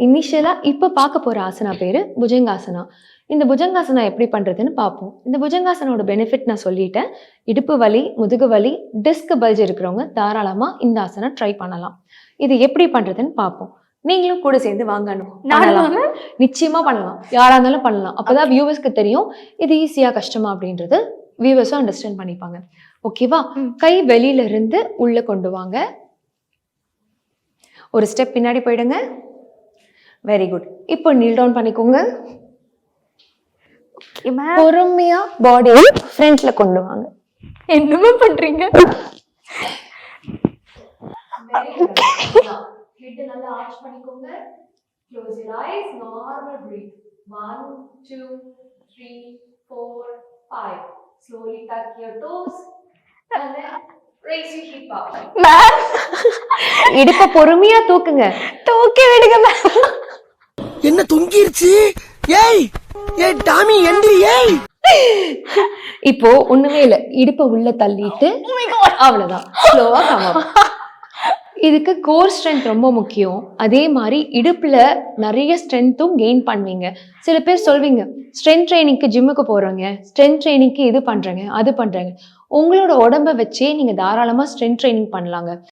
இனிஷியலா இப்ப பார்க்க போற ஆசனா பேரு புஜங்காசனா. இந்த புஜங்காசனா எப்படி பண்றதுன்னு பார்ப்போம். இந்த புஜங்காசனோட பெனிஃபிட் நான் சொல்லிட்டேன். இடுப்பு வலி, முதுகு வலி, டிஸ்க் பல்ஜ் இருக்கிறவங்க தாராளமா இந்த ஆசனா ட்ரை பண்ணலாம். இது எப்படி பண்றதுன்னு பார்ப்போம். நீங்களும் கூட சேர்ந்து வாங்கணும். நிச்சயமா பண்ணலாம். யாரா இருந்தாலும் பண்ணலாம். அப்பதான் வியூவர்ஸ்க்கு தெரியும் இது ஈஸியா கஷ்டமா அப்படின்றது வியூவர்ஸும் அண்டர்ஸ்டாண்ட் பண்ணிப்பாங்க. ஓகேவா? கை வெளியில இருந்து உள்ள கொண்டு வாங்க. ஒரு ஸ்டெப் பின்னாடி போயிடுங்க. Very good. இப்போ நீல் டவுன் பண்ணிக்கோங்க. பொறுமையா பாடி ஃப்ரண்ட்ல கொண்டு வாங்க. என்னமா பண்றீங்க? ஹெட் நல்லா ஆர்ச் பண்ணிக்கோங்க. Close your eyes. Normal breath. 1 2 3 4 5. Slowly tuck your toes and then raise your hip up. Ma'am, இடுப்ப பொறுமையா தூக்குங்க. தூக்கி விடுங்க மேம். என்ன தொங்கிருச்சு? ஏய் ஏய் டாமி எந்திரி. ஏய் இப்போ ஒண்ணுமே இல்ல. இடுப்ப உள்ள தள்ளிட்டு அவ்வளவுதான். ஸ்லோவா கம் அப். இதுக்கு கோர் ஸ்ட்ரென்த் ரொம்ப முக்கியம். அதே மாதிரி இடுப்புல நிறைய ஸ்ட்ரென்த்தும் கெயின் பண்ணுவீங்க. சில பேர் சொல்வீங்க ஸ்ட்ரென்த் ட்ரைனிங்க்கு ஜிம்முக்கு போறவங்க, ஸ்ட்ரென்த் ட்ரைனிங்க்கு இது பண்றேங்க அது பண்றாங்க. உங்களோட உடம்ப வச்சே நீங்க தாராளமா ஸ்ட்ரென்த் ட்ரைனிங் பண்ணலாங்க.